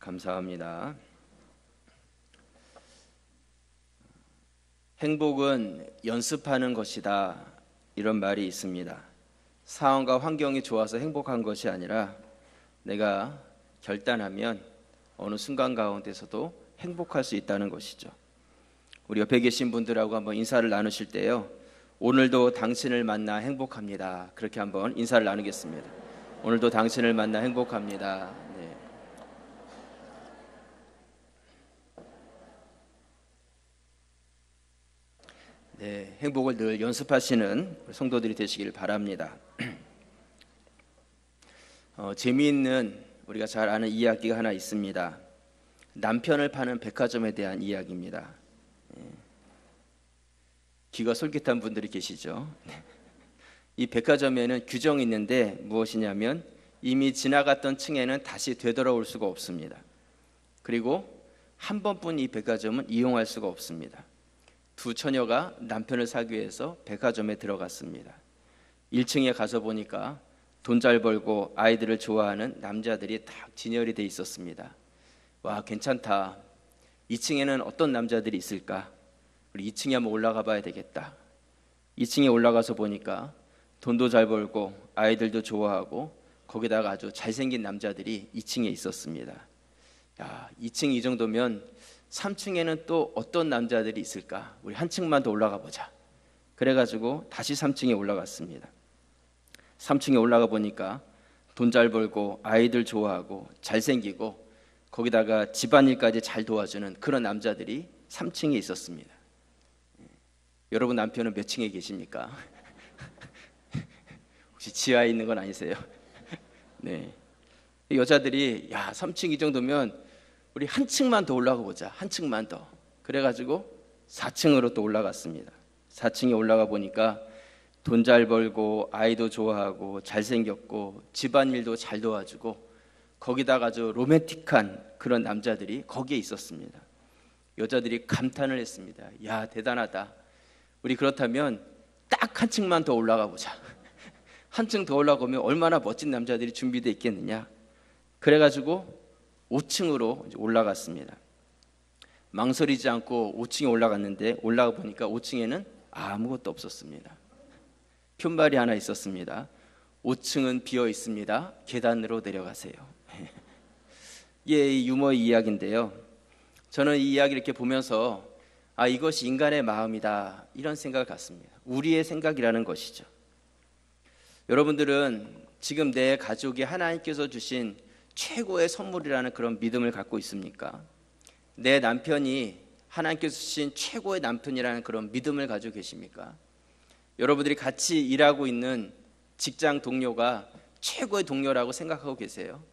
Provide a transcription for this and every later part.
감사합니다. 행복은 연습하는 것이다, 이런 말이 있습니다. 상황과 환경이 좋아서 행복한 것이 아니라 내가 결단하면 어느 순간 가운데서도 행복할 수 있다는 것이죠. 우리 옆에 계신 분들하고 한번 인사를 나누실 때요, 오늘도 당신을 만나 행복합니다, 그렇게 한번 인사를 나누겠습니다. 오늘도 당신을 만나 행복합니다. 네, 행복을 늘 연습하시는 성도들이 되시길 바랍니다. 재미있는, 우리가 잘 아는 이야기가 하나 있습니다. 남편을 파는 백화점에 대한 이야기입니다. 귀가 솔깃한 분들이 계시죠? 이 백화점에는 규정이 있는데 무엇이냐면 이미 지나갔던 층에는 다시 되돌아올 수가 없습니다. 그리고 한 번뿐 이 백화점은 이용할 수가 없습니다. 두 처녀가 남편을 사기 위해서 백화점에 들어갔습니다. 1층에 가서 보니까 돈 잘 벌고 아이들을 좋아하는 남자들이 딱 진열이 돼 있었습니다. 와, 괜찮다. 2층에는 어떤 남자들이 있을까? 우리 2층에 한번 올라가 봐야 되겠다. 2층에 올라가서 보니까 돈도 잘 벌고 아이들도 좋아하고 거기다가 아주 잘생긴 남자들이 2층에 있었습니다. 야, 2층 이 정도면 3층에는 또 어떤 남자들이 있을까? 우리 한 층만 더 올라가 보자. 그래가지고 다시 3층에 올라갔습니다. 3층에 올라가 보니까 돈 잘 벌고 아이들 좋아하고 잘생기고 거기다가 집안일까지 잘 도와주는 그런 남자들이 3층에 있었습니다. 여러분 남편은 몇 층에 계십니까? 혹시 지하에 있는 건 아니세요? 네. 여자들이 야, 3층 이 정도면 우리 한 층만 더 올라가 보자. 한 층만 더. 그래가지고 4층으로 또 올라갔습니다. 4층에 올라가 보니까 돈 잘 벌고 아이도 좋아하고 잘생겼고 집안일도 잘 도와주고 거기다가 아주 로맨틱한 그런 남자들이 거기에 있었습니다. 여자들이 감탄을 했습니다. 야, 대단하다. 우리 그렇다면 딱 한 층만 더 올라가 보자. 한 층 더 올라가면 얼마나 멋진 남자들이 준비되어 있겠느냐. 그래가지고 5층으로 올라갔습니다. 망설이지 않고 5층에 올라갔는데 올라가 보니까 5층에는 아무것도 없었습니다. 편말이 하나 있었습니다. 5층은 비어 있습니다. 계단으로 내려가세요. 이 유머의 이야기인데요. 저는 이 이야기를 이렇게 보면서 이것이 인간의 마음이다, 이런 생각을 갖습니다. 우리의 생각이라는 것이죠. 여러분들은 지금 내 가족이 하나님께서 주신 최고의 선물이라는 그런 믿음을 갖고 있습니까? 내 남편이 하나님께서 주신 최고의 남편이라는 그런 믿음을 가지고 계십니까? 여러분들이 같이 일하고 있는 직장 동료가 최고의 동료라고 생각하고 계세요?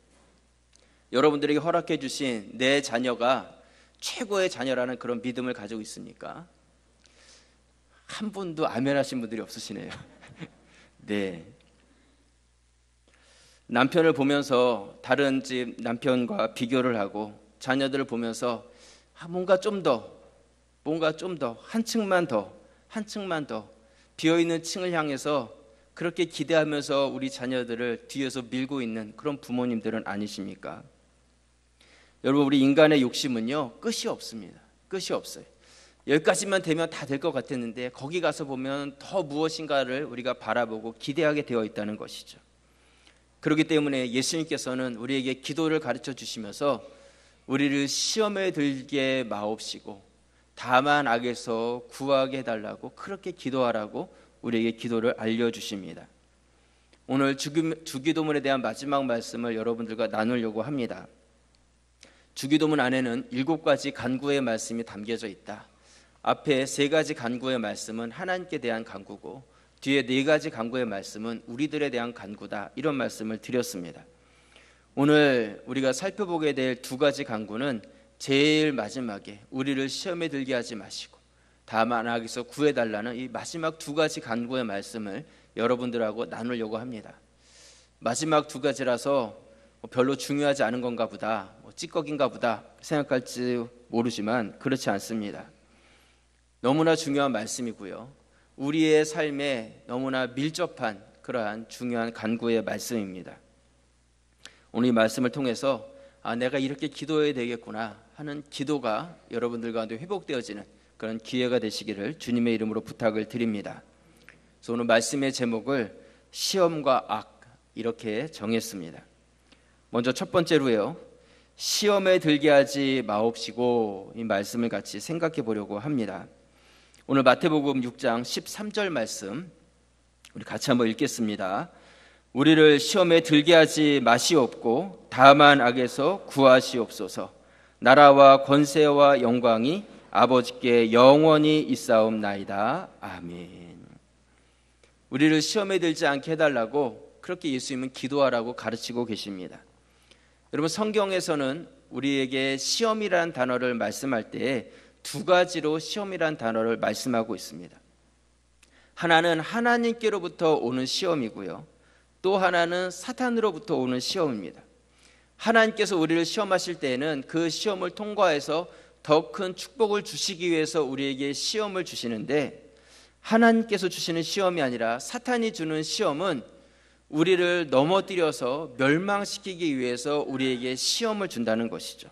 여러분들에게 허락해 주신 내 자녀가 최고의 자녀라는 그런 믿음을 가지고 있습니까? 한 분도 아멘 하신 분들이 없으시네요. 네. 남편을 보면서 다른 집 남편과 비교를 하고 자녀들을 보면서 뭔가 좀 더, 한 층만 더 비어있는 층을 향해서 그렇게 기대하면서 우리 자녀들을 뒤에서 밀고 있는 그런 부모님들은 아니십니까? 여러분, 우리 인간의 욕심은요, 끝이 없습니다. 끝이 없어요. 여기까지만 되면 다 될 것 같았는데 거기 가서 보면 더 무엇인가를 우리가 바라보고 기대하게 되어 있다는 것이죠. 그렇기 때문에 예수님께서는 우리에게 기도를 가르쳐 주시면서 우리를 시험에 들게 마옵시고 다만 악에서 구하게 해달라고, 그렇게 기도하라고 우리에게 기도를 알려주십니다. 오늘 주기도문에 대한 마지막 말씀을 여러분들과 나누려고 합니다. 주기도문 안에는 7가지 간구의 말씀이 담겨져 있다. 앞에 3가지 간구의 말씀은 하나님께 대한 간구고 뒤에 4가지 간구의 말씀은 우리들에 대한 간구다, 이런 말씀을 드렸습니다. 오늘 우리가 살펴보게 될 2가지 간구는 제일 마지막에 우리를 시험에 들게 하지 마시고 다만 악에서 구해달라는 이 마지막 2가지 간구의 말씀을 여러분들하고 나누려고 합니다. 마지막 2가지라서 별로 중요하지 않은 건가 보다, 찌꺼기인가 보다 생각할지 모르지만 그렇지 않습니다. 너무나 중요한 말씀이고요, 우리의 삶에 너무나 밀접한 그러한 중요한 간구의 말씀입니다. 오늘 이 말씀을 통해서 내가 이렇게 기도해야 되겠구나 하는 기도가 여러분들 가운데 회복되어지는 그런 기회가 되시기를 주님의 이름으로 부탁을 드립니다. 그래서 오늘 말씀의 제목을 시험과 악 이렇게 정했습니다. 먼저 첫 번째로요, 시험에 들게 하지 마옵시고, 이 말씀을 같이 생각해 보려고 합니다. 오늘 마태복음 6장 13절 말씀 우리 같이 한번 읽겠습니다. 우리를 시험에 들게 하지 마시옵고 다만 악에서 구하시옵소서. 나라와 권세와 영광이 아버지께 영원히 있사옵나이다. 아멘. 우리를 시험에 들지 않게 해달라고 그렇게 예수님은 기도하라고 가르치고 계십니다. 여러분, 성경에서는 우리에게 시험이라는 단어를 말씀할 때 두 가지로 시험이라는 단어를 말씀하고 있습니다. 하나는 하나님께로부터 오는 시험이고요, 또 하나는 사탄으로부터 오는 시험입니다. 하나님께서 우리를 시험하실 때에는 그 시험을 통과해서 더 큰 축복을 주시기 위해서 우리에게 시험을 주시는데, 하나님께서 주시는 시험이 아니라 사탄이 주는 시험은 우리를 넘어뜨려서 멸망시키기 위해서 우리에게 시험을 준다는 것이죠.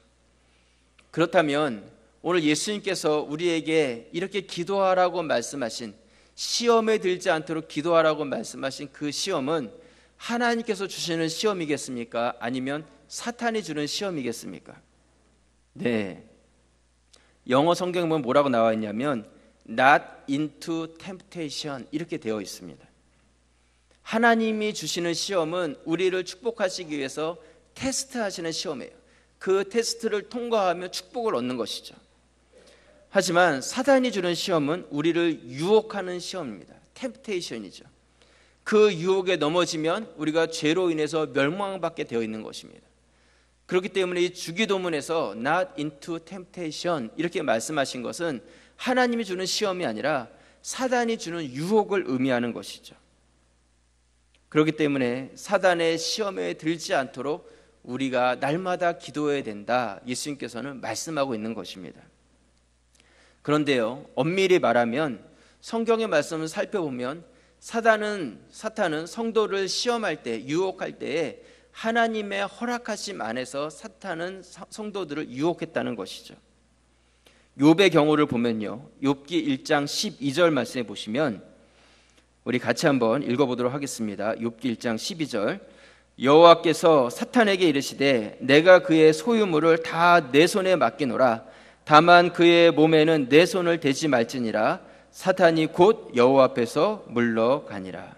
그렇다면 오늘 예수님께서 우리에게 이렇게 기도하라고 말씀하신, 시험에 들지 않도록 기도하라고 말씀하신 그 시험은 하나님께서 주시는 시험이겠습니까? 아니면 사탄이 주는 시험이겠습니까? 네, 영어 성경에 보면 뭐라고 나와 있냐면 Not into temptation 이렇게 되어 있습니다. 하나님이 주시는 시험은 우리를 축복하시기 위해서 테스트하시는 시험이에요. 그 테스트를 통과하면 축복을 얻는 것이죠. 하지만 사단이 주는 시험은 우리를 유혹하는 시험입니다. 템프테이션이죠. 그 유혹에 넘어지면 우리가 죄로 인해서 멸망받게 되어 있는 것입니다. 그렇기 때문에 이 주기도문에서 Not into temptation 이렇게 말씀하신 것은 하나님이 주는 시험이 아니라 사단이 주는 유혹을 의미하는 것이죠. 그렇기 때문에 사단의 시험에 들지 않도록 우리가 날마다 기도해야 된다, 예수님께서는 말씀하고 있는 것입니다. 그런데요, 엄밀히 말하면 성경의 말씀을 살펴보면 사탄은 성도를 시험할 때, 유혹할 때에 하나님의 허락하심 안에서 사탄은 성도들을 유혹했다는 것이죠. 욥의 경우를 보면요, 욥기 1장 12절 말씀해 보시면 우리 같이 한번 읽어보도록 하겠습니다. 욥기 1장 12절. 여호와께서 사탄에게 이르시되 내가 그의 소유물을 다 내 손에 맡기노라. 다만 그의 몸에는 내 손을 대지 말지니라. 사탄이 곧 여호와 앞에서 물러가니라.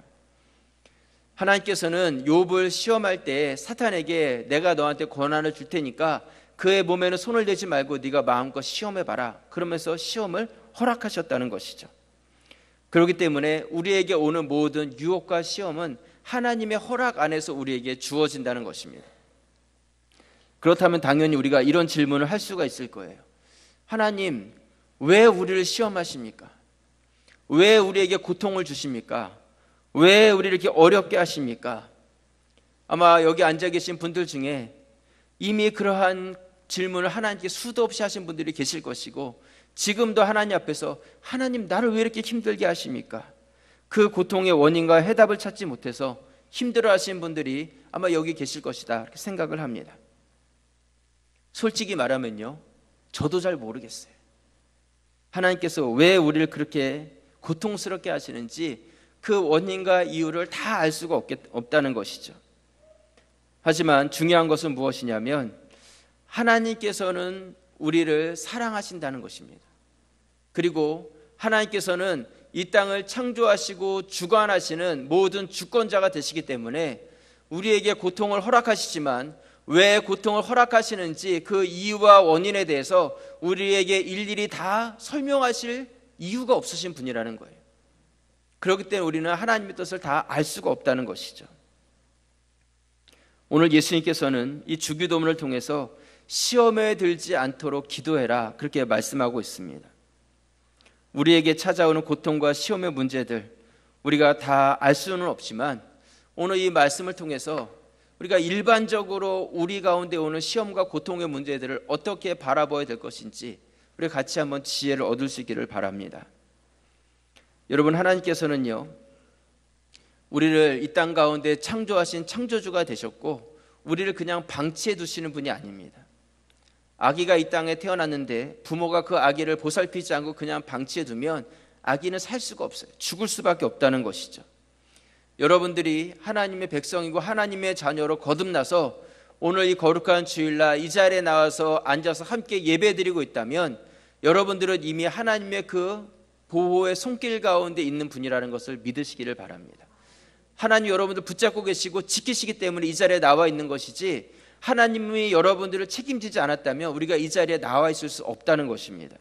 하나님께서는 욥을 시험할 때 사탄에게 내가 너한테 권한을 줄 테니까 그의 몸에는 손을 대지 말고 네가 마음껏 시험해봐라, 그러면서 시험을 허락하셨다는 것이죠. 그렇기 때문에 우리에게 오는 모든 유혹과 시험은 하나님의 허락 안에서 우리에게 주어진다는 것입니다. 그렇다면 당연히 우리가 이런 질문을 할 수가 있을 거예요. 하나님, 왜 우리를 시험하십니까? 왜 우리에게 고통을 주십니까? 왜 우리를 이렇게 어렵게 하십니까? 아마 여기 앉아 계신 분들 중에 이미 그러한 질문을 하나님께 수도 없이 하신 분들이 계실 것이고, 지금도 하나님 앞에서 하나님, 나를 왜 이렇게 힘들게 하십니까? 그 고통의 원인과 해답을 찾지 못해서 힘들어 하시는 분들이 아마 여기 계실 것이다, 이렇게 생각을 합니다. 솔직히 말하면요, 저도 잘 모르겠어요. 하나님께서 왜 우리를 그렇게 고통스럽게 하시는지 그 원인과 이유를 다 알 수가 없다는 것이죠. 하지만 중요한 것은 무엇이냐면 하나님께서는 우리를 사랑하신다는 것입니다. 그리고 하나님께서는 이 땅을 창조하시고 주관하시는 모든 주권자가 되시기 때문에 우리에게 고통을 허락하시지만 왜 고통을 허락하시는지 그 이유와 원인에 대해서 우리에게 일일이 다 설명하실 이유가 없으신 분이라는 거예요. 그렇기 때문에 우리는 하나님의 뜻을 다 알 수가 없다는 것이죠. 오늘 예수님께서는 이 주기도문을 통해서 시험에 들지 않도록 기도해라, 그렇게 말씀하고 있습니다. 우리에게 찾아오는 고통과 시험의 문제들 우리가 다 알 수는 없지만 오늘 이 말씀을 통해서 우리가 일반적으로 우리 가운데 오는 시험과 고통의 문제들을 어떻게 바라봐야 될 것인지 우리 같이 한번 지혜를 얻을 수 있기를 바랍니다. 여러분, 하나님께서는요, 우리를 이 땅 가운데 창조하신 창조주가 되셨고 우리를 그냥 방치해 두시는 분이 아닙니다. 아기가 이 땅에 태어났는데 부모가 그 아기를 보살피지 않고 그냥 방치해 두면 아기는 살 수가 없어요. 죽을 수밖에 없다는 것이죠. 여러분들이 하나님의 백성이고 하나님의 자녀로 거듭나서 오늘 이 거룩한 주일날 이 자리에 나와서 앉아서 함께 예배드리고 있다면 여러분들은 이미 하나님의 그 보호의 손길 가운데 있는 분이라는 것을 믿으시기를 바랍니다. 하나님 여러분들 붙잡고 계시고 지키시기 때문에 이 자리에 나와 있는 것이지, 하나님이 여러분들을 책임지지 않았다면 우리가 이 자리에 나와 있을 수 없다는 것입니다.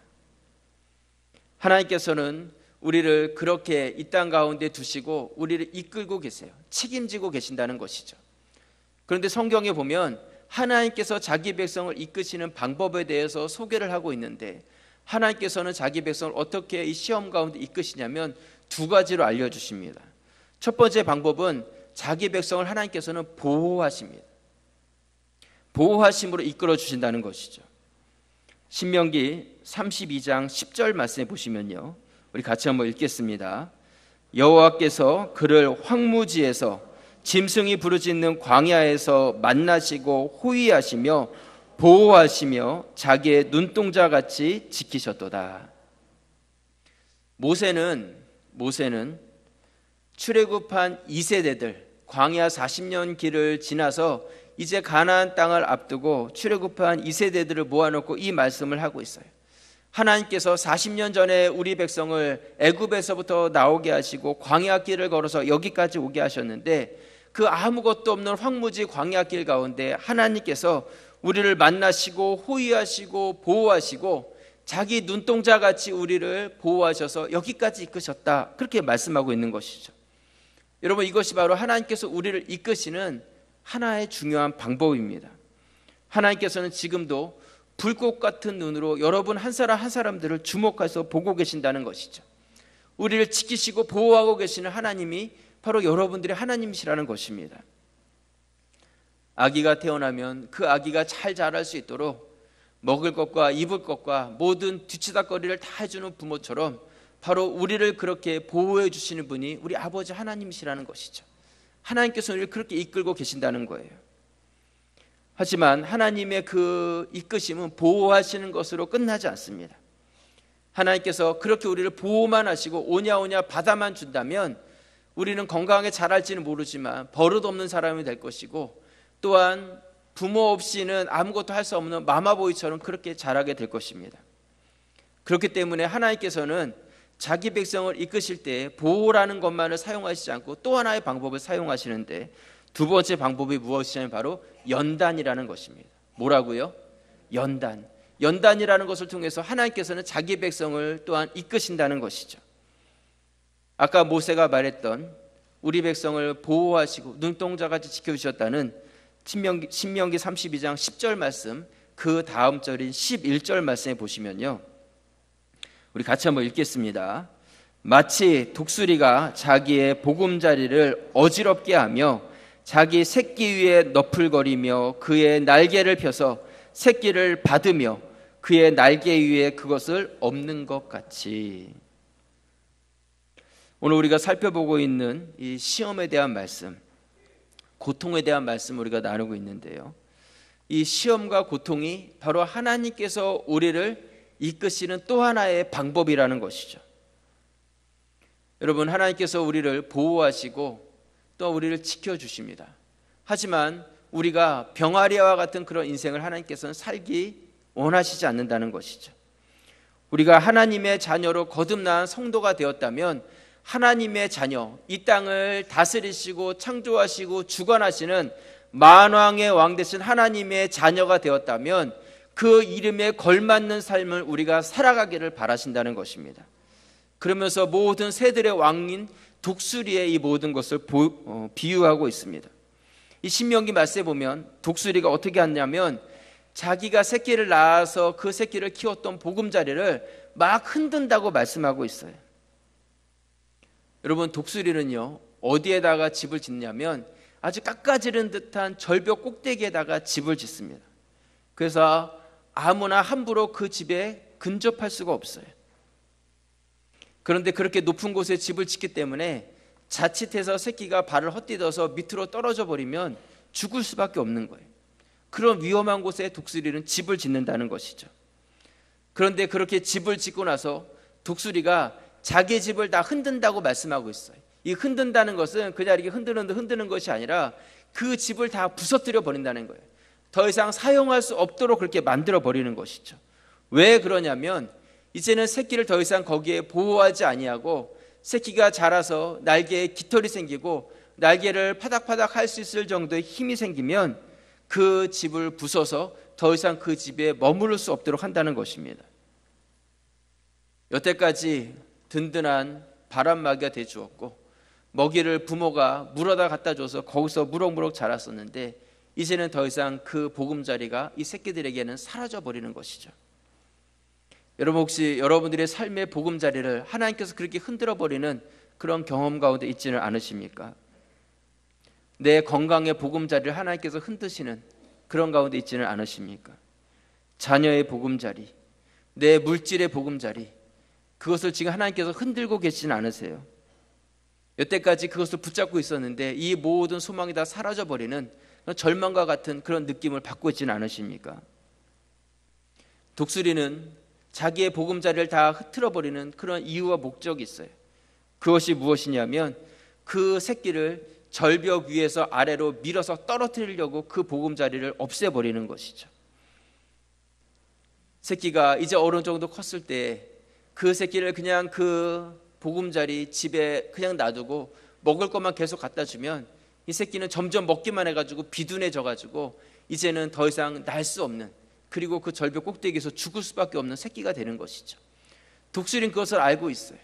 하나님께서는 우리를 그렇게 이 땅 가운데 두시고 우리를 이끌고 계세요. 책임지고 계신다는 것이죠. 그런데 성경에 보면 하나님께서 자기 백성을 이끄시는 방법에 대해서 소개를 하고 있는데, 하나님께서는 자기 백성을 어떻게 이 시험 가운데 이끄시냐면 두 가지로 알려주십니다. 첫 번째 방법은 자기 백성을 하나님께서는 보호하십니다. 보호하심으로 이끌어 주신다는 것이죠. 신명기 32장 10절 말씀해 보시면요, 우리 같이 한번 읽겠습니다. 여호와께서 그를 황무지에서 짐승이 부르짖는 광야에서 만나시고 호위하시며 보호하시며 자기의 눈동자같이 지키셨도다. 모세는 출애굽한 2세대들 광야 40년 길을 지나서 이제 가나안 땅을 앞두고 출애굽한 2세대들을 모아놓고 이 말씀을 하고 있어요. 하나님께서 40년 전에 우리 백성을 애굽에서부터 나오게 하시고 광야길을 걸어서 여기까지 오게 하셨는데, 그 아무것도 없는 황무지 광야길 가운데 하나님께서 우리를 만나시고 호위하시고 보호하시고 자기 눈동자같이 우리를 보호하셔서 여기까지 이끄셨다, 그렇게 말씀하고 있는 것이죠. 여러분, 이것이 바로 하나님께서 우리를 이끄시는 하나의 중요한 방법입니다. 하나님께서는 지금도 불꽃 같은 눈으로 여러분 한 사람 한 사람들을 주목해서 보고 계신다는 것이죠. 우리를 지키시고 보호하고 계시는 하나님이 바로 여러분들의 하나님이시라는 것입니다. 아기가 태어나면 그 아기가 잘 자랄 수 있도록 먹을 것과 입을 것과 모든 뒤치다거리를 다 해주는 부모처럼 바로 우리를 그렇게 보호해 주시는 분이 우리 아버지 하나님이시라는 것이죠. 하나님께서 우리를 그렇게 이끌고 계신다는 거예요. 하지만 하나님의 그 이끄심은 보호하시는 것으로 끝나지 않습니다. 하나님께서 그렇게 우리를 보호만 하시고 오냐오냐 받아만 준다면 우리는 건강하게 자랄지는 모르지만 버릇없는 사람이 될 것이고, 또한 부모 없이는 아무것도 할 수 없는 마마보이처럼 그렇게 자라게 될 것입니다. 그렇기 때문에 하나님께서는 자기 백성을 이끄실 때 보호라는 것만을 사용하시지 않고 또 하나의 방법을 사용하시는데, 두 번째 방법이 무엇이냐면 바로 연단이라는 것입니다. 뭐라고요? 연단이라는 것을 통해서 하나님께서는 자기 백성을 또한 이끄신다는 것이죠. 아까 모세가 말했던 우리 백성을 보호하시고 눈동자같이 지켜주셨다는 신명기 32장 10절 말씀, 그 다음 절인 11절 말씀에 보시면요, 우리 같이 한번 읽겠습니다. 마치 독수리가 자기의 보금자리를 어지럽게 하며 자기 새끼 위에 너풀거리며 그의 날개를 펴서 새끼를 받으며 그의 날개 위에 그것을 엎는 것 같이. 오늘 우리가 살펴보고 있는 이 시험에 대한 말씀, 고통에 대한 말씀 우리가 나누고 있는데요, 이 시험과 고통이 바로 하나님께서 우리를 이끄시는 또 하나의 방법이라는 것이죠. 여러분, 하나님께서 우리를 보호하시고 또 우리를 지켜주십니다. 하지만 우리가 병아리와 같은 그런 인생을 하나님께서는 살기 원하시지 않는다는 것이죠. 우리가 하나님의 자녀로 거듭난 성도가 되었다면 하나님의 자녀, 이 땅을 다스리시고 창조하시고 주관하시는 만왕의 왕 되신 하나님의 자녀가 되었다면 그 이름에 걸맞는 삶을 우리가 살아가기를 바라신다는 것입니다. 그러면서 모든 새들의 왕인 독수리의 이 모든 것을 비유하고 있습니다. 이 신명기 말씀에 보면 독수리가 어떻게 하냐면 자기가 새끼를 낳아서 그 새끼를 키웠던 보금자리를 막 흔든다고 말씀하고 있어요. 여러분, 독수리는요 어디에다가 집을 짓냐면 아주 깎아지른 듯한 절벽 꼭대기에다가 집을 짓습니다. 그래서 아무나 함부로 그 집에 근접할 수가 없어요. 그런데 그렇게 높은 곳에 집을 짓기 때문에 자칫해서 새끼가 발을 헛디뎌서 밑으로 떨어져 버리면 죽을 수밖에 없는 거예요. 그런 위험한 곳에 독수리는 집을 짓는다는 것이죠. 그런데 그렇게 집을 짓고 나서 독수리가 자기 집을 다 흔든다고 말씀하고 있어요. 이 흔든다는 것은 그냥 이렇게 흔드는 것이 아니라 그 집을 다 부서뜨려 버린다는 거예요. 더 이상 사용할 수 없도록 그렇게 만들어 버리는 것이죠. 왜 그러냐면 이제는 새끼를 더 이상 거기에 보호하지 아니하고 새끼가 자라서 날개에 깃털이 생기고 날개를 파닥파닥 할 수 있을 정도의 힘이 생기면 그 집을 부숴서 더 이상 그 집에 머무를 수 없도록 한다는 것입니다. 여태까지 든든한 바람막이가 되주었고 먹이를 부모가 물어다 갖다 줘서 거기서 무럭무럭 자랐었는데 이제는 더 이상 그 보금자리가 이 새끼들에게는 사라져 버리는 것이죠. 여러분 혹시 여러분들의 삶의 보금자리를 하나님께서 그렇게 흔들어 버리는 그런 경험 가운데 있지는 않으십니까? 내 건강의 보금자리를 하나님께서 흔드시는 그런 가운데 있지는 않으십니까? 자녀의 보금자리, 내 물질의 보금자리, 그것을 지금 하나님께서 흔들고 계시지는 않으세요? 여태까지 그것을 붙잡고 있었는데 이 모든 소망이 다 사라져버리는 절망과 같은 그런 느낌을 받고 있지는 않으십니까? 독수리는 자기의 보금자리를 다 흐트러버리는 그런 이유와 목적이 있어요. 그것이 무엇이냐면 그 새끼를 절벽 위에서 아래로 밀어서 떨어뜨리려고 그 보금자리를 없애버리는 것이죠. 새끼가 이제 어느 정도 컸을 때 그 새끼를 그냥 그 보금자리 집에 그냥 놔두고 먹을 것만 계속 갖다 주면 이 새끼는 점점 먹기만 해가지고 비둔해져가지고 이제는 더 이상 날 수 없는, 그리고 그 절벽 꼭대기에서 죽을 수밖에 없는 새끼가 되는 것이죠. 독수리는 그것을 알고 있어요.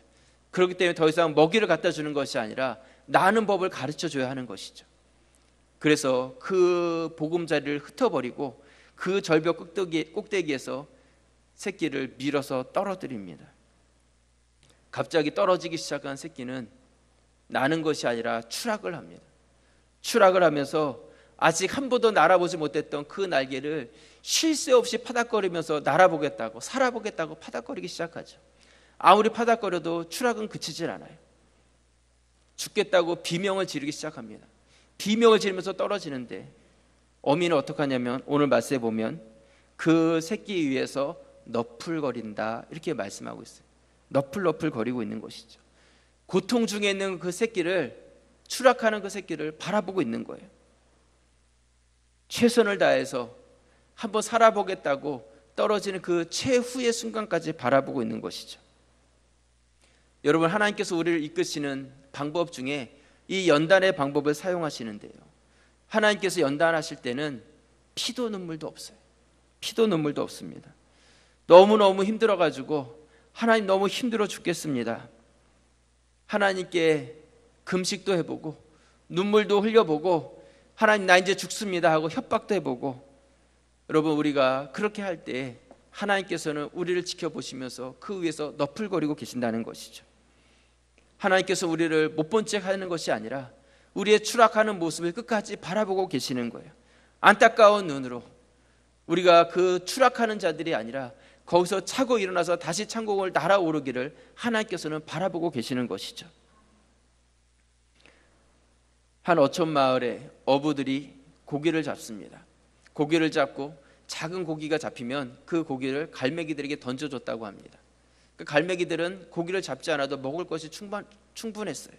그렇기 때문에 더 이상 먹이를 갖다 주는 것이 아니라 나는 법을 가르쳐 줘야 하는 것이죠. 그래서 그 보금자리를 흩어버리고 그 절벽 꼭대기에서 새끼를 밀어서 떨어뜨립니다. 갑자기 떨어지기 시작한 새끼는 나는 것이 아니라 추락을 합니다. 추락을 하면서 아직 한 번도 날아보지 못했던 그 날개를 쉴 새 없이 파닥거리면서 날아보겠다고, 살아보겠다고 파닥거리기 시작하죠. 아무리 파닥거려도 추락은 그치질 않아요. 죽겠다고 비명을 지르기 시작합니다. 비명을 지르면서 떨어지는데 어미는 어떻게 하냐면 오늘 말씀에 보면 그 새끼 위에서 너풀거린다 이렇게 말씀하고 있어요. 너풀너풀 거리고 있는 것이죠. 고통 중에 있는 그 새끼를, 추락하는 그 새끼를 바라보고 있는 거예요. 최선을 다해서 한번 살아보겠다고 떨어지는 그 최후의 순간까지 바라보고 있는 것이죠. 여러분, 하나님께서 우리를 이끄시는 방법 중에 이 연단의 방법을 사용하시는데요, 하나님께서 연단하실 때는 피도 눈물도 없어요. 피도 눈물도 없습니다. 너무너무 힘들어가지고 하나님 너무 힘들어 죽겠습니다. 하나님께 금식도 해보고 눈물도 흘려보고 하나님 나 이제 죽습니다 하고 협박도 해보고, 여러분 우리가 그렇게 할 때 하나님께서는 우리를 지켜보시면서 그 위에서 너풀거리고 계신다는 것이죠. 하나님께서 우리를 못 본 척 하는 것이 아니라 우리의 추락하는 모습을 끝까지 바라보고 계시는 거예요. 안타까운 눈으로 우리가 그 추락하는 자들이 아니라 거기서 차고 일어나서 다시 창공을 날아오르기를 하나님께서는 바라보고 계시는 것이죠. 한 어촌 마을에 어부들이 고기를 잡습니다. 고기를 잡고 작은 고기가 잡히면 그 고기를 갈매기들에게 던져줬다고 합니다. 그 갈매기들은 고기를 잡지 않아도 먹을 것이 충분했어요.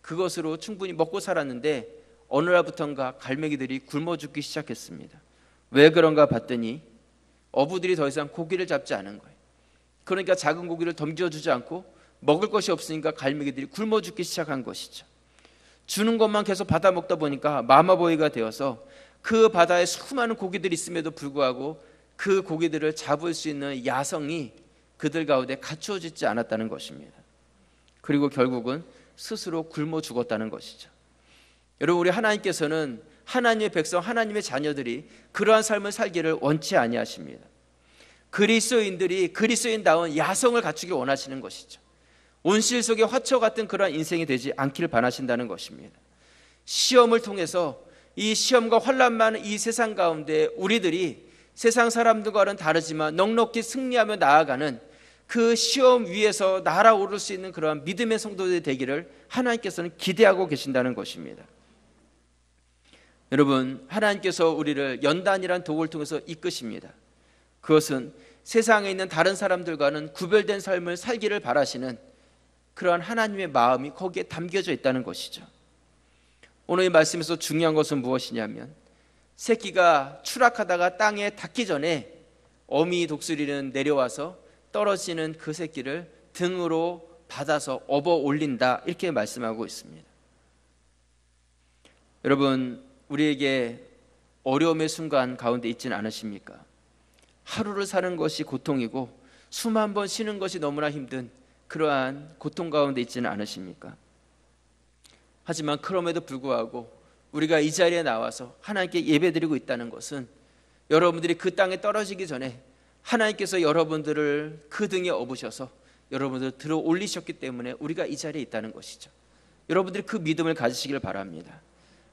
그것으로 충분히 먹고 살았는데 어느 날부턴가 갈매기들이 굶어 죽기 시작했습니다. 왜 그런가 봤더니 어부들이 더 이상 고기를 잡지 않은 거예요. 그러니까 작은 고기를 던져주지 않고 먹을 것이 없으니까 갈매기들이 굶어 죽기 시작한 것이죠. 주는 것만 계속 받아 먹다 보니까 마마보이가 되어서 그 바다에 수많은 고기들이 있음에도 불구하고 그 고기들을 잡을 수 있는 야성이 그들 가운데 갖추어지지 않았다는 것입니다. 그리고 결국은 스스로 굶어 죽었다는 것이죠. 여러분, 우리 하나님께서는 하나님의 백성, 하나님의 자녀들이 그러한 삶을 살기를 원치 아니하십니다. 그리스도인들이 그리스도인다운 야성을 갖추길 원하시는 것이죠. 온실 속의 화초 같은 그러한 인생이 되지 않기를 바라신다는 것입니다. 시험을 통해서 이 시험과 환난 많은 이 세상 가운데 우리들이 세상 사람들과는 다르지만 넉넉히 승리하며 나아가는 그 시험 위에서 날아오를 수 있는 그러한 믿음의 성도들이 되기를 하나님께서는 기대하고 계신다는 것입니다. 여러분, 하나님께서 우리를 연단이란 도구를 통해서 이끄십니다. 그것은 세상에 있는 다른 사람들과는 구별된 삶을 살기를 바라시는 그러한 하나님의 마음이 거기에 담겨져 있다는 것이죠. 오늘 이 말씀에서 중요한 것은 무엇이냐면, 새끼가 추락하다가 땅에 닿기 전에 어미 독수리는 내려와서 떨어지는 그 새끼를 등으로 받아서 업어 올린다, 이렇게 말씀하고 있습니다. 여러분, 우리에게 어려움의 순간 가운데 있지는 않으십니까? 하루를 사는 것이 고통이고 수만 번 쉬는 것이 너무나 힘든 그러한 고통 가운데 있지는 않으십니까? 하지만 그럼에도 불구하고 우리가 이 자리에 나와서 하나님께 예배드리고 있다는 것은, 여러분들이 그 땅에 떨어지기 전에 하나님께서 여러분들을 그 등에 업으셔서 여러분들을 들어 올리셨기 때문에 우리가 이 자리에 있다는 것이죠. 여러분들이 그 믿음을 가지시길 바랍니다.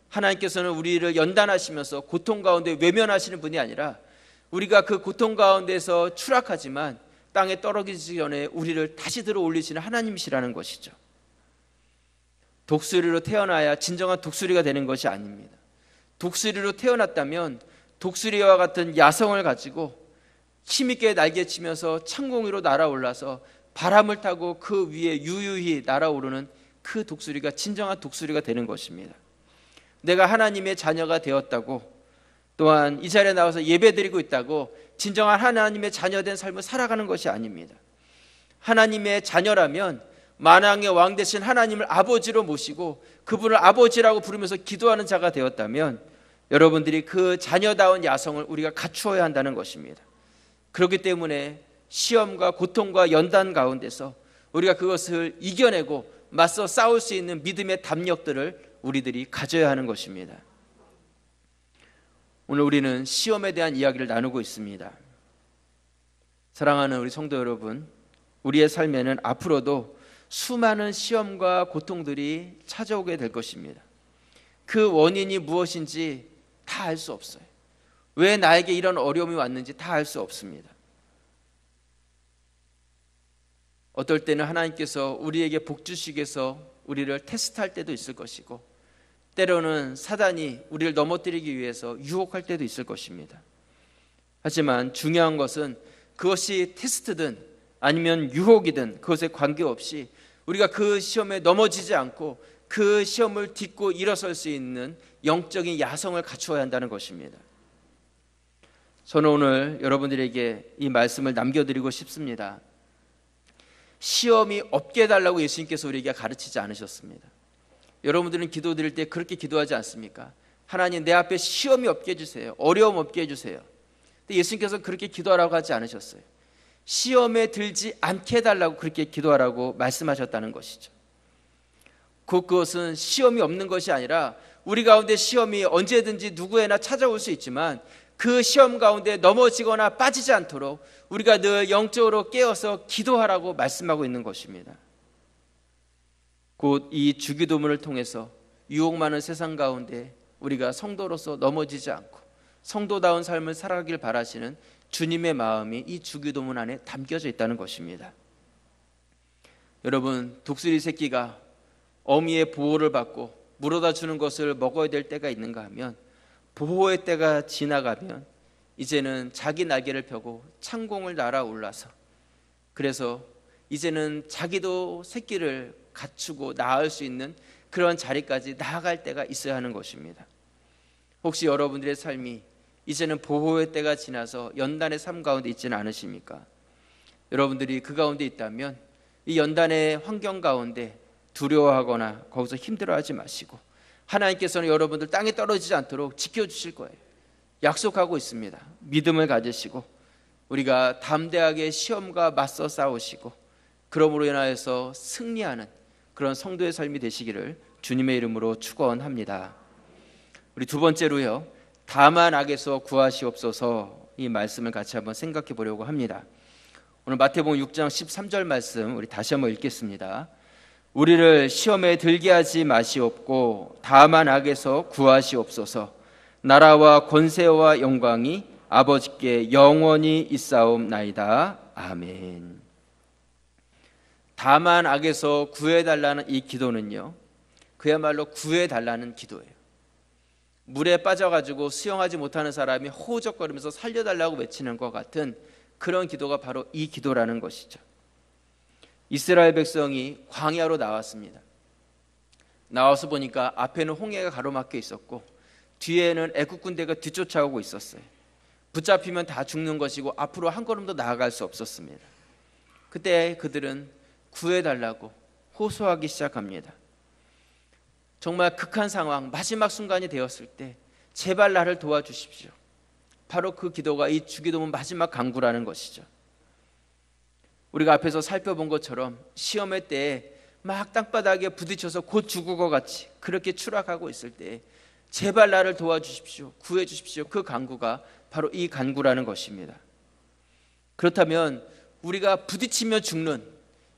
하나님께서는 우리를 연단하시면서 고통 가운데 외면하시는 분이 아니라, 우리가 그 고통 가운데서 추락하지만 땅에 떨어지기 전에 우리를 다시 들어 올리시는 하나님이시라는 것이죠. 독수리로 태어나야 진정한 독수리가 되는 것이 아닙니다. 독수리로 태어났다면 독수리와 같은 야성을 가지고 힘있게 날개치면서 창공 위로 날아올라서 바람을 타고 그 위에 유유히 날아오르는 그 독수리가 진정한 독수리가 되는 것입니다. 내가 하나님의 자녀가 되었다고, 또한 이 자리에 나와서 예배드리고 있다고 진정한 하나님의 자녀된 삶을 살아가는 것이 아닙니다. 하나님의 자녀라면 만왕의 왕 되신 하나님을 아버지로 모시고 그분을 아버지라고 부르면서 기도하는 자가 되었다면, 여러분들이 그 자녀다운 야성을 우리가 갖추어야 한다는 것입니다. 그렇기 때문에 시험과 고통과 연단 가운데서 우리가 그것을 이겨내고 맞서 싸울 수 있는 믿음의 담력들을 우리들이 가져야 하는 것입니다. 오늘 우리는 시험에 대한 이야기를 나누고 있습니다. 사랑하는 우리 성도 여러분, 우리의 삶에는 앞으로도 수많은 시험과 고통들이 찾아오게 될 것입니다. 그 원인이 무엇인지 다 알 수 없어요. 왜 나에게 이런 어려움이 왔는지 다 알 수 없습니다. 어떨 때는 하나님께서 우리에게 복 주시기 위해서 우리를 테스트할 때도 있을 것이고, 때로는 사단이 우리를 넘어뜨리기 위해서 유혹할 때도 있을 것입니다. 하지만 중요한 것은 그것이 테스트든 아니면 유혹이든 그것에 관계없이 우리가 그 시험에 넘어지지 않고 그 시험을 딛고 일어설 수 있는 영적인 야성을 갖추어야 한다는 것입니다. 저는 오늘 여러분들에게 이 말씀을 남겨드리고 싶습니다. 시험이 없게 해달라고 예수님께서 우리에게 가르치지 않으셨습니다. 여러분들은 기도드릴 때 그렇게 기도하지 않습니까? 하나님, 내 앞에 시험이 없게 해주세요. 어려움 없게 해주세요. 근데 예수님께서 그렇게 기도하라고 하지 않으셨어요. 시험에 들지 않게 해달라고 그렇게 기도하라고 말씀하셨다는 것이죠. 그것은 시험이 없는 것이 아니라, 우리 가운데 시험이 언제든지 누구에나 찾아올 수 있지만 그 시험 가운데 넘어지거나 빠지지 않도록 우리가 늘 영적으로 깨어서 기도하라고 말씀하고 있는 것입니다. 곧 이 주기도문을 통해서 유혹 많은 세상 가운데 우리가 성도로서 넘어지지 않고 성도다운 삶을 살아가길 바라시는 주님의 마음이 이 주기도문 안에 담겨져 있다는 것입니다. 여러분, 독수리 새끼가 어미의 보호를 받고 물어다 주는 것을 먹어야 될 때가 있는가 하면, 보호의 때가 지나가면 이제는 자기 날개를 펴고 창공을 날아올라서, 그래서 이제는 자기도 새끼를 갖추고 낳을 수 있는 그런 자리까지 나아갈 때가 있어야 하는 것입니다. 혹시 여러분들의 삶이 이제는 보호의 때가 지나서 연단의 삶 가운데 있지는 않으십니까? 여러분들이 그 가운데 있다면 이 연단의 환경 가운데 두려워하거나 거기서 힘들어하지 마시고, 하나님께서는 여러분들 땅에 떨어지지 않도록 지켜주실 거예요. 약속하고 있습니다. 믿음을 가지시고 우리가 담대하게 시험과 맞서 싸우시고 그러므로 인하여서 승리하는 그런 성도의 삶이 되시기를 주님의 이름으로 축원합니다. 우리 두 번째로요, 다만 악에서 구하시옵소서, 이 말씀을 같이 한번 생각해 보려고 합니다. 오늘 마태복음 6장 13절 말씀 우리 다시 한번 읽겠습니다. 우리를 시험에 들게 하지 마시옵고 다만 악에서 구하시옵소서. 나라와 권세와 영광이 아버지께 영원히 있사옵나이다. 아멘. 다만 악에서 구해달라는 이 기도는요, 그야말로 구해달라는 기도예요. 물에 빠져가지고 수영하지 못하는 사람이 호적거리면서 살려달라고 외치는 것 같은 그런 기도가 바로 이 기도라는 것이죠. 이스라엘 백성이 광야로 나왔습니다. 나와서 보니까 앞에는 홍해가 가로막혀 있었고 뒤에는 애국 군대가 뒤쫓아오고 있었어요. 붙잡히면 다 죽는 것이고 앞으로 한 걸음도 나아갈 수 없었습니다. 그때 그들은 구해달라고 호소하기 시작합니다. 정말 극한 상황, 마지막 순간이 되었을 때 제발 나를 도와주십시오. 바로 그 기도가 이 주기도문 마지막 간구라는 것이죠. 우리가 앞에서 살펴본 것처럼 시험의 때에 막 땅바닥에 부딪혀서 곧 죽을 것 같이 그렇게 추락하고 있을 때 제발 나를 도와주십시오, 구해주십시오. 그 간구가 바로 이 간구라는 것입니다. 그렇다면 우리가 부딪히면 죽는,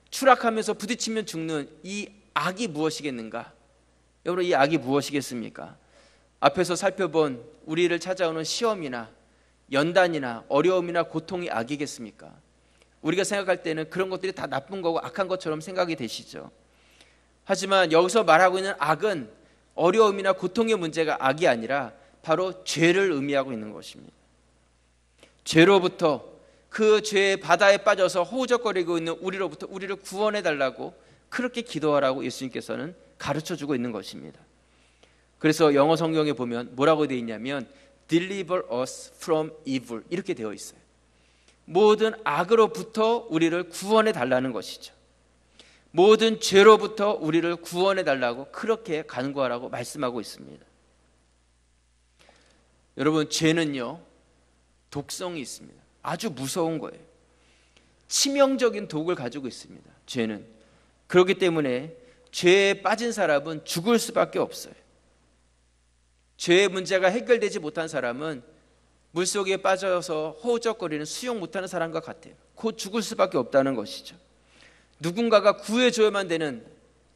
추락하면서 부딪히면 죽는 이 악이 무엇이겠는가? 여러분, 이 악이 무엇이겠습니까? 앞에서 살펴본 우리를 찾아오는 시험이나 연단이나 어려움이나 고통이 악이겠습니까? 우리가 생각할 때는 그런 것들이 다 나쁜 거고 악한 것처럼 생각이 되시죠. 하지만 여기서 말하고 있는 악은 어려움이나 고통의 문제가 악이 아니라 바로 죄를 의미하고 있는 것입니다. 죄로부터, 그 죄의 바다에 빠져서 허우적거리고 있는 우리로부터 우리를 구원해 달라고 그렇게 기도하라고 예수님께서는 가르쳐주고 있는 것입니다. 그래서 영어 성경에 보면 뭐라고 되어 있냐면 Deliver us from evil 이렇게 되어 있어요. 모든 악으로부터 우리를 구원해 달라는 것이죠. 모든 죄로부터 우리를 구원해 달라고 그렇게 간구하라고 말씀하고 있습니다. 여러분, 죄는요 독성이 있습니다. 아주 무서운 거예요. 치명적인 독을 가지고 있습니다. 죄는. 그렇기 때문에 죄에 빠진 사람은 죽을 수밖에 없어요. 죄의 문제가 해결되지 못한 사람은 물속에 빠져서 허우적거리는 수영 못하는 사람과 같아요. 곧 죽을 수밖에 없다는 것이죠. 누군가가 구해줘야만 되는,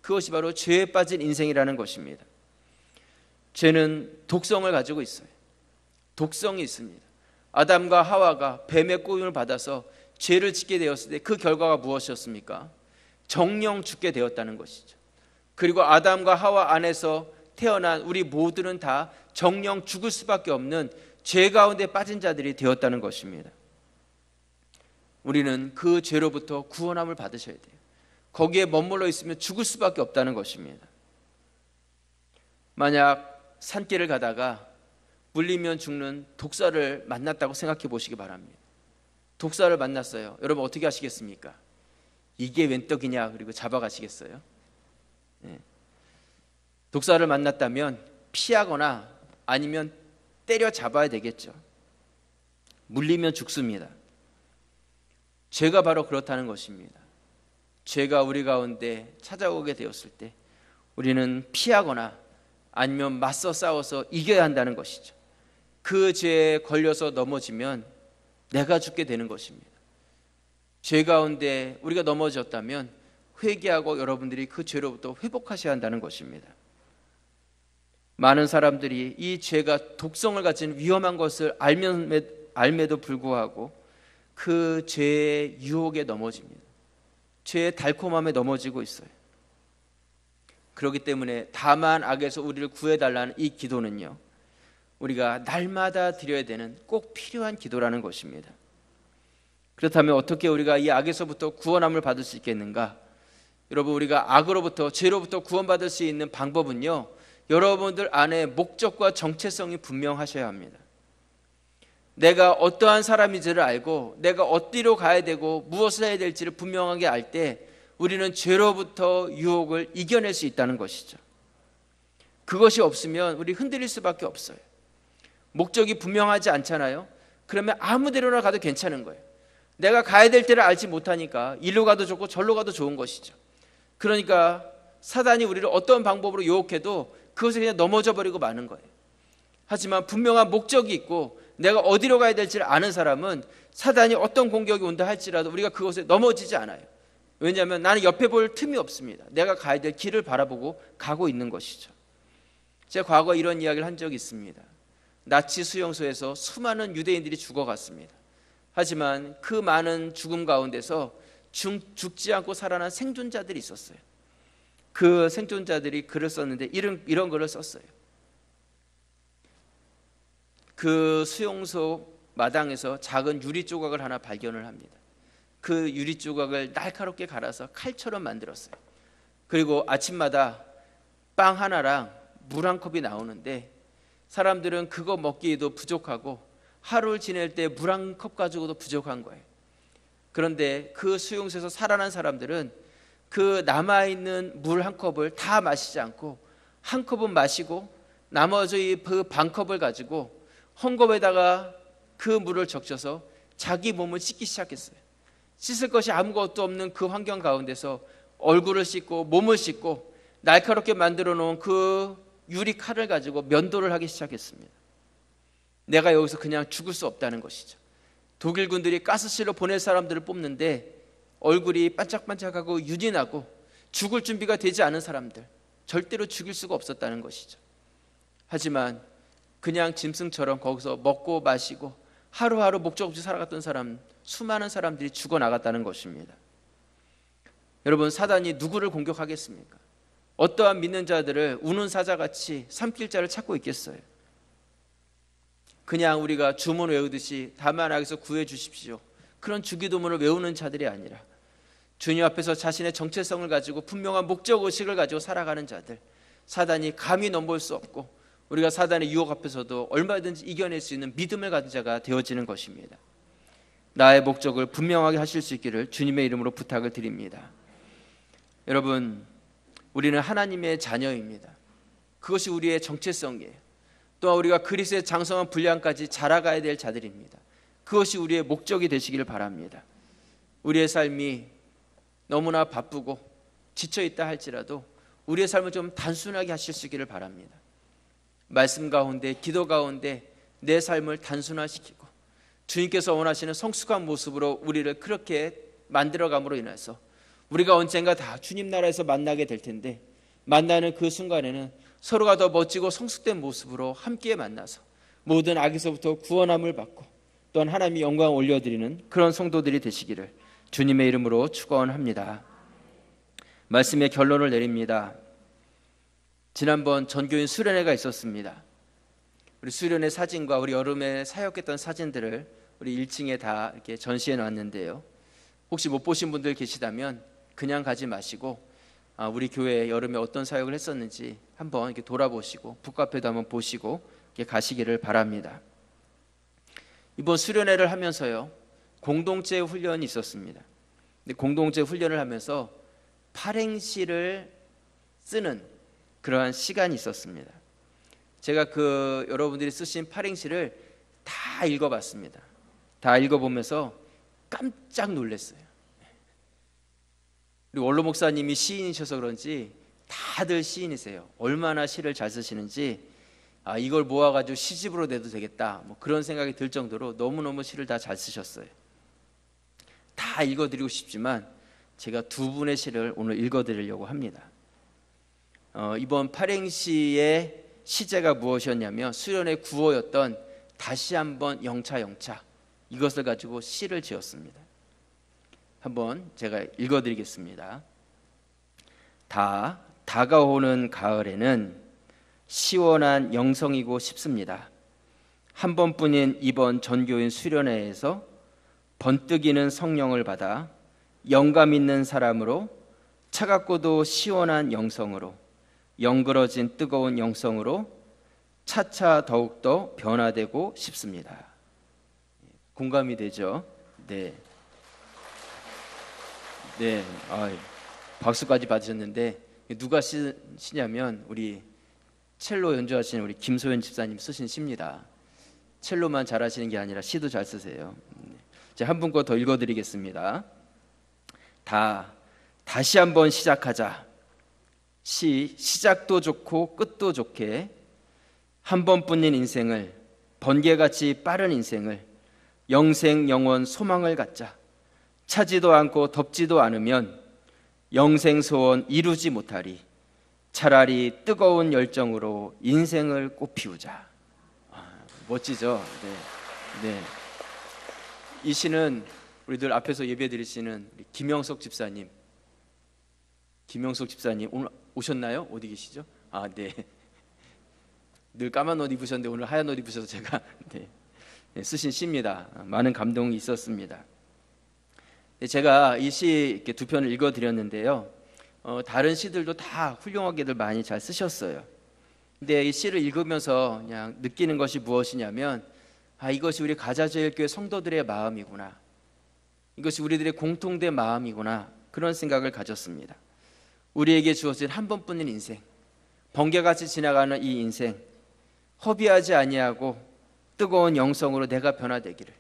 그것이 바로 죄에 빠진 인생이라는 것입니다. 죄는 독성을 가지고 있어요. 독성이 있습니다. 아담과 하와가 뱀의 꼬임을 받아서 죄를 짓게 되었을 때 그 결과가 무엇이었습니까? 정령 죽게 되었다는 것이죠. 그리고 아담과 하와 안에서 태어난 우리 모두는 다 정령 죽을 수밖에 없는 죄 가운데 빠진 자들이 되었다는 것입니다. 우리는 그 죄로부터 구원함을 받으셔야 돼요. 거기에 머물러 있으면 죽을 수밖에 없다는 것입니다. 만약 산길을 가다가 물리면 죽는 독사를 만났다고 생각해 보시기 바랍니다. 독사를 만났어요. 여러분 어떻게 하시겠습니까? 이게 웬 떡이냐 그리고 잡아가시겠어요? 네. 독사를 만났다면 피하거나 아니면 때려 잡아야 되겠죠. 물리면 죽습니다. 죄가 바로 그렇다는 것입니다. 죄가 우리 가운데 찾아오게 되었을 때 우리는 피하거나 아니면 맞서 싸워서 이겨야 한다는 것이죠. 그 죄에 걸려서 넘어지면 내가 죽게 되는 것입니다. 죄 가운데 우리가 넘어졌다면 회개하고 여러분들이 그 죄로부터 회복하셔야 한다는 것입니다. 많은 사람들이 이 죄가 독성을 가진 위험한 것을 알매도 불구하고 그 죄의 유혹에 넘어집니다. 죄의 달콤함에 넘어지고 있어요. 그렇기 때문에 다만 악에서 우리를 구해달라는 이 기도는요, 우리가 날마다 드려야 되는 꼭 필요한 기도라는 것입니다. 그렇다면 어떻게 우리가 이 악에서부터 구원함을 받을 수 있겠는가? 여러분, 우리가 악으로부터, 죄로부터 구원받을 수 있는 방법은요, 여러분들 안에 목적과 정체성이 분명하셔야 합니다. 내가 어떠한 사람인지를 알고 내가 어디로 가야 되고 무엇을 해야 될지를 분명하게 알 때 우리는 죄로부터 유혹을 이겨낼 수 있다는 것이죠. 그것이 없으면 우리 흔들릴 수밖에 없어요. 목적이 분명하지 않잖아요. 그러면 아무 데로나 가도 괜찮은 거예요. 내가 가야 될 때를 알지 못하니까 일로 가도 좋고 절로 가도 좋은 것이죠. 그러니까 사단이 우리를 어떤 방법으로 유혹해도 그것에 그냥 넘어져 버리고 마는 거예요. 하지만 분명한 목적이 있고 내가 어디로 가야 될지를 아는 사람은 사단이 어떤 공격이 온다 할지라도 우리가 그것에 넘어지지 않아요. 왜냐하면 나는 옆에 볼 틈이 없습니다. 내가 가야 될 길을 바라보고 가고 있는 것이죠. 제가 과거에 이런 이야기를 한 적이 있습니다. 나치 수용소에서 수많은 유대인들이 죽어갔습니다. 하지만 그 많은 죽음 가운데서 죽지 않고 살아난 생존자들이 있었어요. 그 생존자들이 글을 썼는데 이런 글을 썼어요. 그 수용소 마당에서 작은 유리 조각을 하나 발견을 합니다. 그 유리 조각을 날카롭게 갈아서 칼처럼 만들었어요. 그리고 아침마다 빵 하나랑 물 한 컵이 나오는데 사람들은 그거 먹기에도 부족하고 하루를 지낼 때 물 한 컵 가지고도 부족한 거예요. 그런데 그 수용소에서 살아난 사람들은 그 남아있는 물 한 컵을 다 마시지 않고 한 컵은 마시고 나머지 그 반 컵을 가지고 헝겊에다가 그 물을 적셔서 자기 몸을 씻기 시작했어요. 씻을 것이 아무것도 없는 그 환경 가운데서 얼굴을 씻고 몸을 씻고 날카롭게 만들어 놓은 그 유리 칼을 가지고 면도를 하기 시작했습니다. 내가 여기서 그냥 죽을 수 없다는 것이죠. 독일 군들이 가스실로 보낼 사람들을 뽑는데 얼굴이 반짝반짝하고 윤이 나고 죽을 준비가 되지 않은 사람들, 절대로 죽일 수가 없었다는 것이죠. 하지만 그냥 짐승처럼 거기서 먹고 마시고 하루하루 목적 없이 살아갔던 사람, 수많은 사람들이 죽어나갔다는 것입니다. 여러분, 사단이 누구를 공격하겠습니까? 어떠한 믿는 자들을 우는 사자같이 삼킬 자를 찾고 있겠어요? 그냥 우리가 주문 외우듯이 다만 악에서 구해 주십시오, 그런 주기도문을 외우는 자들이 아니라 주님 앞에서 자신의 정체성을 가지고 분명한 목적의식을 가지고 살아가는 자들, 사단이 감히 넘볼 수 없고 우리가 사단의 유혹 앞에서도 얼마든지 이겨낼 수 있는 믿음을 가진 자가 되어지는 것입니다. 나의 목적을 분명하게 하실 수 있기를 주님의 이름으로 부탁을 드립니다. 여러분, 우리는 하나님의 자녀입니다. 그것이 우리의 정체성이에요. 또한 우리가 그리스도의 장성한 분량까지 자라가야 될 자들입니다. 그것이 우리의 목적이 되시기를 바랍니다. 우리의 삶이 너무나 바쁘고 지쳐있다 할지라도 우리의 삶을 좀 단순하게 하실 수 있기를 바랍니다. 말씀 가운데, 기도 가운데 내 삶을 단순화시키고 주님께서 원하시는 성숙한 모습으로 우리를 그렇게 만들어감으로 인해서 우리가 언젠가 다 주님 나라에서 만나게 될 텐데, 만나는 그 순간에는 서로가 더 멋지고 성숙된 모습으로 함께 만나서 모든 악에서부터 구원함을 받고 또한 하나님의 영광을 올려드리는 그런 성도들이 되시기를 주님의 이름으로 축원합니다. 말씀의 결론을 내립니다. 지난번 전교인 수련회가 있었습니다. 우리 수련회 사진과 우리 여름에 사역했던 사진들을 우리 1층에 다 이렇게 전시해 놨는데요. 혹시 못 보신 분들 계시다면 그냥 가지 마시고 우리 교회 여름에 어떤 사역을 했었는지 한번 이렇게 돌아보시고 북카페도 한번 보시고 이렇게 가시기를 바랍니다. 이번 수련회를 하면서요, 공동체 훈련이 있었습니다. 근데 공동체 훈련을 하면서 팔행시를 쓰는 그러한 시간이 있었습니다. 제가 그 여러분들이 쓰신 팔행시를 다 읽어봤습니다. 다 읽어보면서 깜짝 놀랐어요. 우리 원로 목사님이 시인이셔서 그런지 다들 시인이세요. 얼마나 시를 잘 쓰시는지 이걸 모아가지고 시집으로 내도 되겠다, 뭐 그런 생각이 들 정도로 너무너무 시를 다 잘 쓰셨어요. 다 읽어드리고 싶지만 제가 두 분의 시를 오늘 읽어드리려고 합니다. 이번 팔행시의 시제가 무엇이었냐면 수련의 구호였던 다시 한번 영차 이것을 가지고 시를 지었습니다. 한번 제가 읽어드리겠습니다. 다가오는 가을에는 시원한 영성이고 싶습니다. 한 번뿐인 이번 전교인 수련회에서 번뜩이는 성령을 받아 영감 있는 사람으로, 차갑고도 시원한 영성으로, 영그러진 뜨거운 영성으로 차차 더욱더 변화되고 싶습니다. 공감이 되죠? 네. 박수까지 받으셨는데 누가 시냐면 우리 첼로 연주하시는 우리 김소연 집사님 쓰신 시입니다. 첼로만 잘하시는 게 아니라 시도 잘 쓰세요. 제가 한 분 거 더 읽어드리겠습니다. 다시 한번 시작하자. 시작도 좋고 끝도 좋게 한 번뿐인 인생을, 번개같이 빠른 인생을, 영생 영원 소망을 갖자. 차지도 않고 덥지도 않으면 영생 소원 이루지 못하리. 차라리 뜨거운 열정으로 인생을 꽃피우자. 멋지죠? 네. 이 시는 우리들 앞에서 예배 드리시는 김영석 집사님 오늘 오셨나요? 어디 계시죠? 네. 늘 까만 옷 입으셨는데 오늘 하얀 옷 입으셔서 제가 쓰신 시입니다. 많은 감동이 있었습니다. 제가 이 시 이렇게 두 편을 읽어드렸는데요. 다른 시들도 다 훌륭하게들 많이 잘 쓰셨어요. 근데 이 시를 읽으면서 그냥 느끼는 것이 무엇이냐면, 이것이 우리 가자제일교회 성도들의 마음이구나, 이것이 우리들의 공통된 마음이구나, 그런 생각을 가졌습니다. 우리에게 주어진 한 번뿐인 인생, 번개같이 지나가는 이 인생, 허비하지 아니하고 뜨거운 영성으로 내가 변화되기를,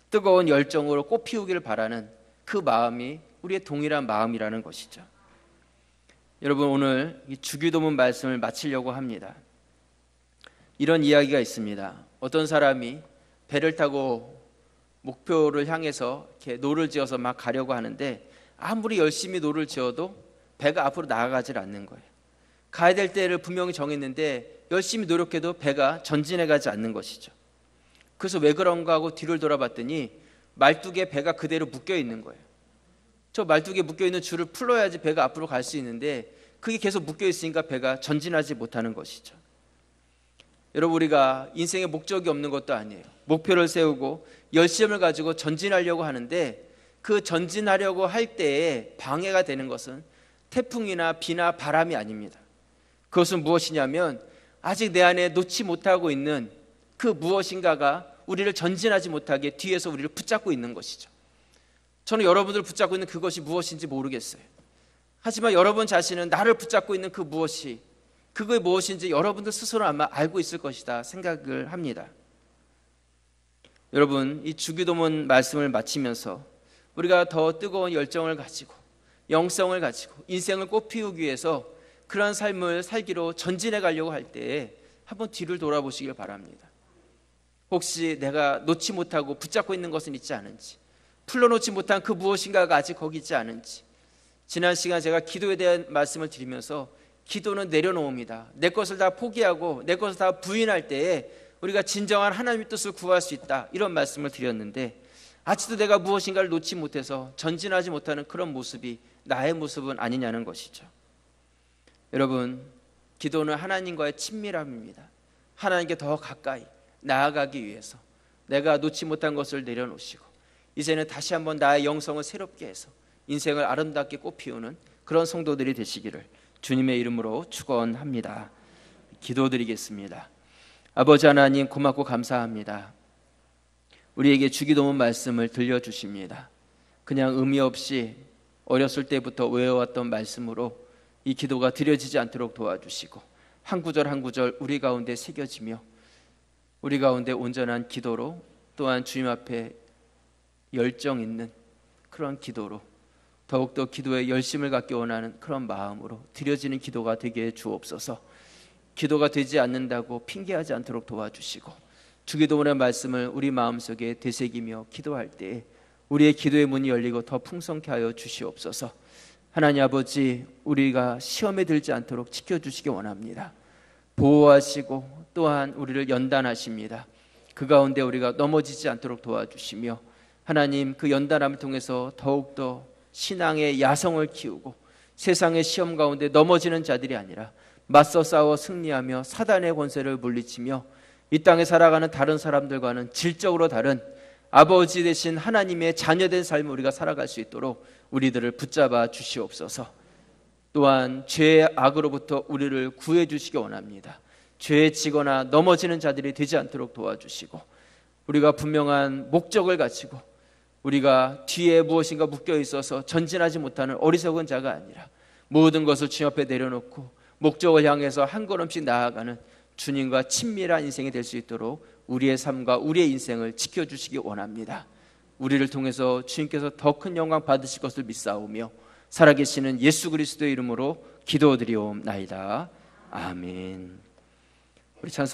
뜨거운 열정으로 꽃피우기를 바라는 그 마음이 우리의 동일한 마음이라는 것이죠. 여러분, 오늘 이 주기도문 말씀을 마치려고 합니다. 이런 이야기가 있습니다. 어떤 사람이 배를 타고 목표를 향해서 이렇게 노를 지어서 막 가려고 하는데, 아무리 열심히 노를 지어도 배가 앞으로 나아가질 않는 거예요. 가야 될 때를 분명히 정했는데 열심히 노력해도 배가 전진해 가지 않는 것이죠. 그래서 왜 그런가 하고 뒤를 돌아봤더니 말뚝에 배가 그대로 묶여 있는 거예요. 저 말뚝에 묶여 있는 줄을 풀어야지 배가 앞으로 갈 수 있는데 그게 계속 묶여 있으니까 배가 전진하지 못하는 것이죠. 여러분, 우리가 인생에 목적이 없는 것도 아니에요. 목표를 세우고 열심을 가지고 전진하려고 하는데, 그 전진하려고 할 때에 방해가 되는 것은 태풍이나 비나 바람이 아닙니다. 그것은 무엇이냐면, 아직 내 안에 놓지 못하고 있는 그 무엇인가가 우리를 전진하지 못하게 뒤에서 우리를 붙잡고 있는 것이죠. 저는 여러분들을 붙잡고 있는 그것이 무엇인지 모르겠어요. 하지만 여러분 자신은 나를 붙잡고 있는 그 무엇이, 그게 무엇인지 여러분들 스스로 아마 알고 있을 것이다 생각을 합니다. 여러분, 이 주기도문 말씀을 마치면서 우리가 더 뜨거운 열정을 가지고 영성을 가지고 인생을 꽃피우기 위해서 그러한 삶을 살기로 전진해 가려고 할 때에 한번 뒤를 돌아보시길 바랍니다. 혹시 내가 놓지 못하고 붙잡고 있는 것은 있지 않은지, 풀러놓지 못한 그 무엇인가가 아직 거기 있지 않은지. 지난 시간 제가 기도에 대한 말씀을 드리면서, 기도는 내려놓음이다. 내 것을 다 포기하고 내 것을 다 부인할 때에 우리가 진정한 하나님의 뜻을 구할 수 있다, 이런 말씀을 드렸는데, 아직도 내가 무엇인가를 놓지 못해서 전진하지 못하는 그런 모습이 나의 모습은 아니냐는 것이죠. 여러분, 기도는 하나님과의 친밀함입니다. 하나님께 더 가까이 나아가기 위해서 내가 놓지 못한 것을 내려놓으시고 이제는 다시 한번 나의 영성을 새롭게 해서 인생을 아름답게 꽃피우는 그런 성도들이 되시기를 주님의 이름으로 축원합니다. 기도드리겠습니다. 아버지 하나님, 고맙고 감사합니다. 우리에게 주기도문 말씀을 들려주십니다. 그냥 의미 없이 어렸을 때부터 외워왔던 말씀으로 이 기도가 드려지지 않도록 도와주시고, 한 구절 한 구절 우리 가운데 새겨지며 우리 가운데 온전한 기도로, 또한 주님 앞에 열정 있는 그런 기도로, 더욱더 기도에 열심을 갖기 원하는 그런 마음으로 드려지는 기도가 되게 해 주옵소서. 기도가 되지 않는다고 핑계하지 않도록 도와주시고, 주기도문의 말씀을 우리 마음속에 되새기며 기도할 때 우리의 기도의 문이 열리고 더 풍성케 하여 주시옵소서. 하나님 아버지, 우리가 시험에 들지 않도록 지켜주시기 원합니다. 보호하시고 또한 우리를 연단하십니다. 그 가운데 우리가 넘어지지 않도록 도와주시며, 하나님, 그 연단함을 통해서 더욱더 신앙의 야성을 키우고 세상의 시험 가운데 넘어지는 자들이 아니라 맞서 싸워 승리하며 사단의 권세를 물리치며 이 땅에 살아가는 다른 사람들과는 질적으로 다른 아버지 되신 하나님의 자녀된 삶을 우리가 살아갈 수 있도록 우리들을 붙잡아 주시옵소서. 또한 죄의 악으로부터 우리를 구해 주시기 원합니다. 죄에 지거나 넘어지는 자들이 되지 않도록 도와주시고, 우리가 분명한 목적을 가지고 우리가 뒤에 무엇인가 묶여 있어서 전진하지 못하는 어리석은 자가 아니라 모든 것을 주님 앞에 내려놓고 목적을 향해서 한 걸음씩 나아가는 주님과 친밀한 인생이 될 수 있도록 우리의 삶과 우리의 인생을 지켜주시기 원합니다. 우리를 통해서 주님께서 더 큰 영광 받으실 것을 믿사오며 살아계시는 예수 그리스도의 이름으로 기도드리옵나이다. 아멘. 우리 찬송